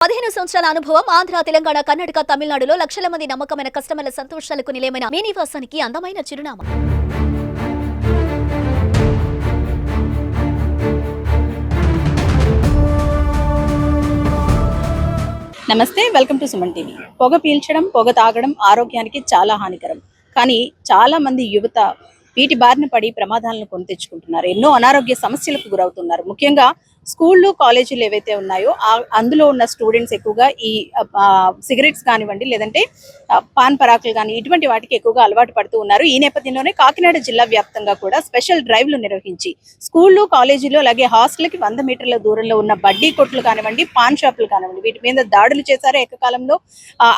15 సంవత్సరాల అనుభవం ఆంధ్ర, తెలంగాణ, కర్ణాటక, తమిళనాడులో లక్షల మంది నమ్మకమైన కస్టమర్ల సంతోషాలకు నిలయమైన మీ నివాసానికి అందమైన చిరునామా. నమస్తే, వెల్కమ్ టు సుమన్ టీవీ. పొగ పీల్చడం, పొగ తాగడం ఆరోగ్యానికి చాలా హానికరం. కానీ చాలా మంది యువత వీటి బారిన పడి ప్రమాదాలను కొని తెచ్చుకుంటున్నారు. ఎన్నో అనారోగ్య సమస్యలకు గురవుతున్నారు. ముఖ్యంగా స్కూళ్ళు, కాలేజీలు ఏవైతే ఉన్నాయో అందులో ఉన్న స్టూడెంట్స్ ఎక్కువగా ఈ సిగరెట్స్ కానివ్వండి, లేదంటే పాన్ పరాకులు కానీ ఇటువంటి వాటికి ఎక్కువగా అలవాటు పడుతూ ఉన్నారు. ఈ నేపథ్యంలోనే కాకినాడ జిల్లా వ్యాప్తంగా కూడా స్పెషల్ డ్రైవ్లు నిర్వహించి స్కూళ్ళు, కాలేజీలు అలాగే హాస్టల్కి 100 మీటర్ల దూరంలో ఉన్న బడ్డీ కొట్లు కానివ్వండి, పాన్ షాపులు కానివ్వండి, వీటి మీద దాడులు చేశారు ఏకకాలంలో.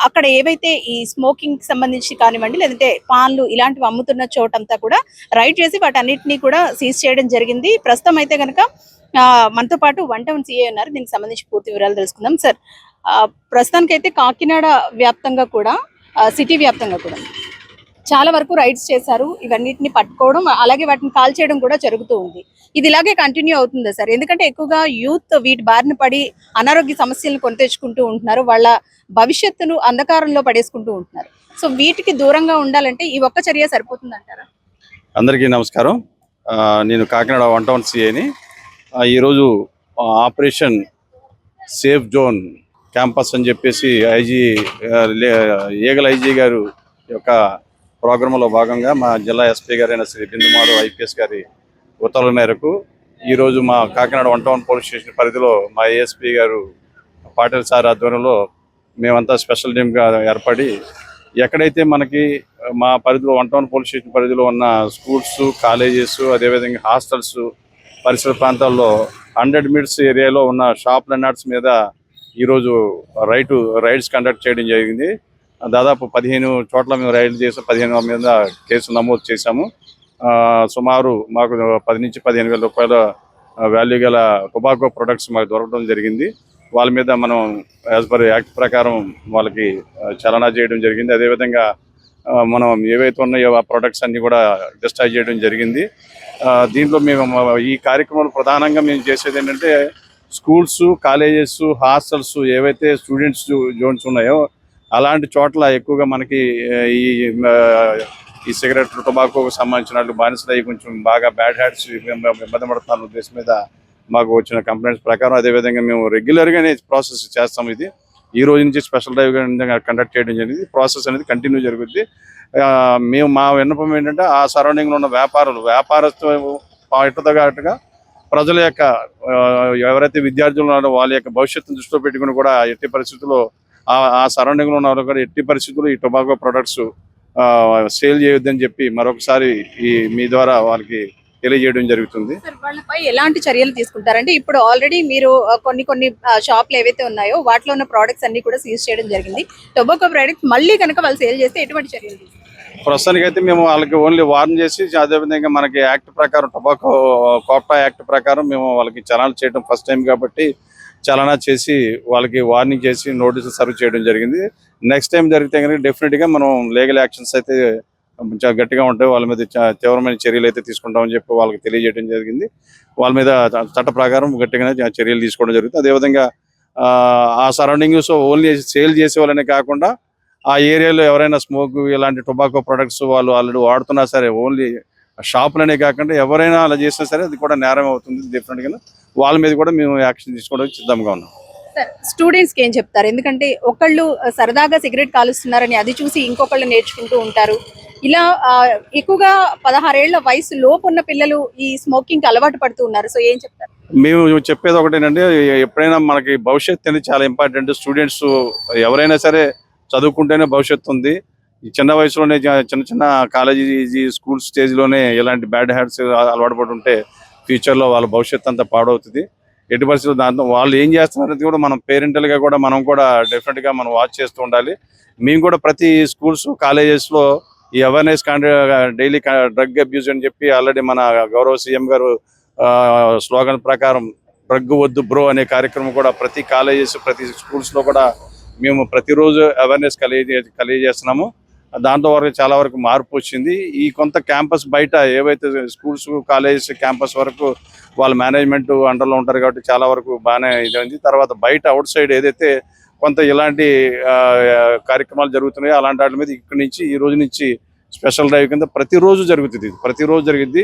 అక్కడ ఏవైతే ఈ స్మోకింగ్ సంబంధించి కానివ్వండి, లేదంటే పాన్లు ఇలాంటివి అమ్ముతున్న చోటంతా కూడా రైడ్ చేసి వాటన్నిటినీ కూడా సీజ్ చేయడం జరిగింది. ప్రస్తుతం అయితే కనుక మనతో పాటు 1 టౌన్ సిఐ ఉన్నారు. దీనికి సంబంధించి పూర్తి వివరాలు తెలుసుకుందాం. సార్, ప్రస్తుతానికైతే కాకినాడ వ్యాప్తంగా కూడా, సిటీ వ్యాప్తంగా కూడా చాలా వరకు రైడ్స్ చేశారు. ఇవన్నిటిని పట్టుకోవడం అలాగే వాటిని కాల్ చేయడం కూడా జరుగుతూ ఉంది. ఇది ఇలాగే కంటిన్యూ అవుతుందా సార్? ఎందుకంటే ఎక్కువగా యూత్ వీటి బారిన పడి అనారోగ్య సమస్యలను కొని తెచ్చుకుంటూ ఉంటున్నారు. వాళ్ళ భవిష్యత్తును అంధకారంలో పడేసుకుంటూ ఉంటున్నారు. సో వీటికి దూరంగా ఉండాలంటే ఈ ఒక్క చర్య సరిపోతుందంటారా? అందరికీ నమస్కారం. నేను కాకినాడ 1 టౌన్ సిఐని. ఈరోజు ఆపరేషన్ సేఫ్ జోన్ క్యాంపస్ అని చెప్పేసి ఈగల ఐజీ గారు యొక్క ప్రోగ్రాంలో భాగంగా మా జిల్లా ఎస్పీ గారైన శ్రీ బిందుమాధవ్ ఐపీఎస్ గారి ఉత్తర్వుల మేరకు ఈరోజు మా కాకినాడ 1 టౌన్ పోలీస్ స్టేషన్ పరిధిలో మా ఏఎస్పీ గారు పాటిల్ సార్ ఆధ్వర్యంలో మేమంతా స్పెషల్ టీమ్గా ఏర్పడి ఎక్కడైతే మనకి మా పరిధిలో 1 టౌన్ పోలీస్ స్టేషన్ పరిధిలో ఉన్న స్కూల్స్, కాలేజెస్, అదేవిధంగా హాస్టల్స్, పరిసర ప్రాంతాల్లో 100 మీటర్స్ ఏరియాలో ఉన్న షాప్ లెండర్స్ మీద ఈరోజు రైడ్స్ కండక్ట్ చేయడం జరిగింది. దాదాపు 15 చోట్ల మేము రైడ్ చేసి 15 మీద కేసులు నమోదు చేశాము. సుమారు మాకు 10 నుంచి 15 వేల రూపాయల వాల్యూ గల టొబాకో ప్రొడక్ట్స్ మాకు దొరకడం జరిగింది. వాళ్ళ మీద మనం యాజ్ పర్ యాక్ట్ ప్రకారం వాళ్ళకి చలనా చేయడం జరిగింది. అదేవిధంగా మనం ఏవైతే ఉన్నాయో ఆ ప్రొడక్ట్స్ అన్ని కూడా డిస్ట్రాయ్ చేయడం జరిగింది. దీంట్లో మేము ఈ కార్యక్రమంలో ప్రధానంగా మేము చేసేది ఏంటంటే స్కూల్స్, కాలేజెస్, హాస్టల్స్ ఏవైతే స్టూడెంట్స్ జోన్స్ ఉన్నాయో అలాంటి చోట్ల ఎక్కువగా మనకి ఈ సిగరెట్, టొబాకోకు సంబంధించిన బానిసలు అయ్యి కొంచెం బాగా బ్యాడ్ హ్యాట్స్ ఇబ్బంది పడుతున్న ఉద్దేశం మీద మాకు వచ్చిన కంప్లైంట్స్ ప్రకారం అదేవిధంగా మేము రెగ్యులర్గానే ప్రాసెస్ చేస్తాం. ఇది ఈ రోజు నుంచి స్పెషల్ డ్రైవ్ కండక్ట్ చేయడం జరిగింది. ప్రాసెస్ అనేది కంటిన్యూ జరుగుద్ది. మేము మా విన్నపం ఏంటంటే ఆ సరౌండింగ్లో ఉన్న వ్యాపారస్తు ఇటుగా ప్రజల యొక్క ఎవరైతే విద్యార్థులు ఉన్నారో వాళ్ళ యొక్క భవిష్యత్తును దృష్టిలో పెట్టుకుని కూడా ఎట్టి పరిస్థితుల్లో ఆ సరౌండింగ్లో ఉన్న వాళ్ళు కూడా ఎట్టి పరిస్థితుల్లో ఈ టొబాకో ప్రొడక్ట్స్ సేల్ చేయొద్దని చెప్పి మరొకసారి మీ ద్వారా వాళ్ళకి తెలియజేయడం జరుగుతుంది. వాళ్ళపై ఎలాంటి చర్యలు తీసుకుంటారంటే ఇప్పుడు ఆల్రెడీ మీరు కొన్ని షాపులు ఏవైతే ఉన్నాయో వాటిలో ఉన్న ప్రోడక్ట్స్ అన్ని కూడా సీజ్ చేయడం జరిగింది. టొబాకో ప్రోడక్ట్స్ మళ్ళీ కనుక వాళ్ళు సేల్ చేస్తే ఎటువంటి చర్యలు తీసుకుంటారు? ప్రస్తుతానికైతే మేము వాళ్ళకి ఓన్లీ వార్న్ చేసి అదేవిధంగా మనకి యాక్ట్ ప్రకారం కోప్టా యాక్ట్ ప్రకారం మేము వాళ్ళకి చలనా చేయడం ఫస్ట్ టైం కాబట్టి చలనా చేసి వాళ్ళకి వార్నింగ్ చేసి నోటీసులు సర్వ్ చేయడం జరిగింది. నెక్స్ట్ టైం జరిగితే కనుక డెఫినెట్గా మనం లీగల్ యాక్షన్స్ అయితే చాలా గట్టిగా ఉంటాయి. వాళ్ళ మీద తీవ్రమైన చర్యలు అయితే తీసుకుంటామని చెప్పి వాళ్ళకి తెలియజేయడం జరిగింది. వాళ్ళ మీద చట్ట ప్రకారం గట్టిగానే చర్యలు తీసుకోవడం జరుగుతుంది. అదేవిధంగా ఆ సరౌండింగ్స్ ఓన్లీ సేల్ చేసే వాళ్ళనే కాకుండా ఆ ఏరియాలో ఎవరైనా స్మోక్ ఇలాంటి టొబాకో ప్రొడక్ట్స్ వాళ్ళు ఆల్రెడీ వాడుతున్నా సరే ఓన్లీ షాపులనే కాకుండా ఎవరైనా అలా చేసినా సరే అది కూడా నేరం అవుతుంది. డెఫినెట్గా వాళ్ళ మీద కూడా మేము యాక్షన్ తీసుకోవడానికి సిద్ధంగా ఉన్నాం. స్టూడెంట్స్కి ఏం చెప్తారు? ఎందుకంటే ఒకళ్ళు సరదాగా సిగరెట్ కాలుస్తున్నారని అది చూసి ఇంకొకళ్ళు నేర్చుకుంటూ ఉంటారు. ఇలా ఎక్కువగా 16 ఏళ్ల వయసు లోపు ఉన్న పిల్లలు ఈ స్మోకింగ్ అలవాటు పడుతూ ఉన్నారు. సో ఏం చెప్తారు? మేము చెప్పేది ఒకటేనండి, ఎప్పుడైనా మనకి భవిష్యత్తు అనేది చాలా ఇంపార్టెంట్. స్టూడెంట్స్ ఎవరైనా సరే చదువుకుంటేనే భవిష్యత్తు ఉంది. ఈ చిన్న వయసులోనే చిన్న కాలేజీ, స్కూల్ స్టేజ్లోనే ఇలాంటి బ్యాడ్ హ్యాట్స్ అలవాటు పడి ఉంటే ఫ్యూచర్లో వాళ్ళ భవిష్యత్తు అంతా పాడవుతుంది. ఎట్టి పరిస్థితుల్లో దాంతో వాళ్ళు ఏం చేస్తున్నారనేది కూడా మనం పేరెంటల్గా కూడా మనం కూడా డెఫినెట్గా మనం వాచ్ చేస్తూ ఉండాలి. మేము కూడా ప్రతి స్కూల్స్, కాలేజెస్లో ఈ అవేర్నెస్ డైలీ డ్రగ్ అబ్యూజ్ అని చెప్పి ఆల్రెడీ మన గౌరవ సీఎం గారు స్లోగన్ ప్రకారం డ్రగ్ వద్దు బ్రో అనే కార్యక్రమం కూడా ప్రతి కాలేజెస్, ప్రతి స్కూల్స్లో కూడా మేము ప్రతిరోజు అవేర్నెస్ కలిగజేస్తున్నాము. దాంతో వరకు చాలా వరకు మార్పు వచ్చింది. ఈ కొంత క్యాంపస్ బయట ఏవైతే స్కూల్స్ కాలేజెస్ క్యాంపస్ వరకు వాళ్ళ మేనేజ్మెంట్ అండర్లో ఉంటారు కాబట్టి చాలా వరకు బాగానే ఇదైంది. తర్వాత బయట అవుట్ సైడ్ ఏదైతే కొంత ఇలాంటి కార్యక్రమాలు జరుగుతున్నాయో అలాంటి వాటి మీద ఇక్కడి నుంచి ఈ రోజు నుంచి స్పెషల్ డ్రైవ్ కింద ప్రతిరోజు జరుగుతుంది. ప్రతిరోజు జరిగింది.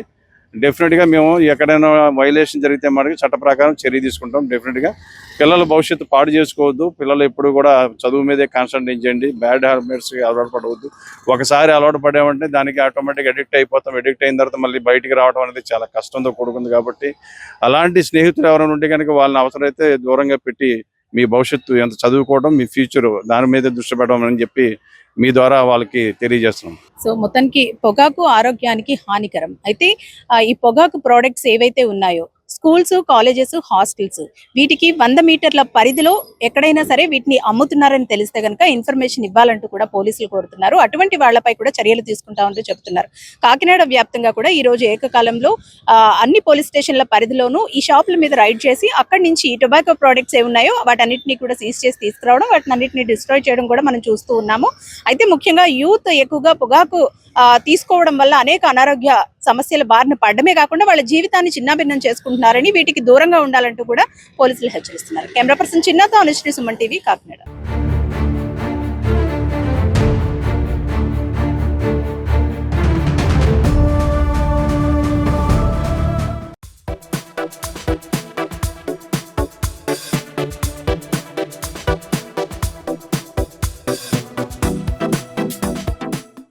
డెఫినెట్గా మేము ఎక్కడైనా వైలేషన్ జరిగితే మనకి చట్ట ప్రకారం చర్య తీసుకుంటాం. డెఫినెట్గా పిల్లల భవిష్యత్తు పాడు చేసుకోవద్దు. పిల్లలు ఎప్పుడు కూడా చదువు మీదే కాన్సన్ట్రేట్ చేయండి. బ్యాడ్ హ్యాబిట్స్కి అలవాటు పడవద్దు. ఒకసారి అలవాటు పడామంటే దానికి ఆటోమేటిక్గా అడిక్ట్ అయిపోతాం. అడిక్ట్ అయిన తర్వాత మళ్ళీ బయటికి రావడం అనేది చాలా కష్టంతో కూడుకుంది. కాబట్టి అలాంటి స్నేహితులు ఎవరైనా ఉంటే కనుక వాళ్ళని అవసరమైతే దూరంగా పెట్టి మీ భవిష్యత్తు ఎంత చదువుకోవడం, మీ ఫ్యూచర్ దాని మీద దృష్టి పెట్టడం అని చెప్పి మీ ద్వారా వాళ్ళకి తెలియజేస్తున్నాం. సో మొత్తానికి పొగాకు ఆరోగ్యానికి హానికరం. అయితే ఈ పొగాకు ప్రోడక్ట్స్ ఏవైతే ఉన్నాయో స్కూల్స్, కాలేజెస్, హాస్టల్స్ వీటికి 100 మీటర్ల పరిధిలో ఎక్కడైనా సరే వీటిని అమ్ముతున్నారని తెలిస్తే కనుక ఇన్ఫర్మేషన్ ఇవ్వాలంటూ కూడా పోలీసులు కోరుతున్నారు. అటువంటి వాళ్లపై కూడా చర్యలు తీసుకుంటామంటూ చెప్తున్నారు. కాకినాడ వ్యాప్తంగా కూడా ఈ రోజు ఏకకాలంలో అన్ని పోలీస్ స్టేషన్ల పరిధిలోనూ ఈ షాపుల మీద రైడ్ చేసి అక్కడి నుంచి ఈ టొబాకో ప్రోడక్ట్స్ ఏ ఉన్నాయో వాటన్నిటిని కూడా సీజ్ చేసి తీసుకురావడం, వాటిని అన్నింటినీ డిస్ట్రాయ్ చేయడం కూడా మనం చూస్తూ ఉన్నాము. అయితే ముఖ్యంగా యూత్ ఎక్కువగా పొగాకు తీసుకోవడం వల్ల అనేక అనారోగ్య సమస్యల బారిన పడడమే కాకుండా వాళ్ళ జీవితాన్ని చిన్నాభిన్నం చేసుకుంటున్నారని, వీటికి దూరంగా ఉండాలంటూ కూడా పోలీసులు హెచ్చరిస్తున్నారు. కెమెరా పర్సన్ చిన్నతో అనుశ్రీ, సుమన్ టీవీ, కాకినాడ.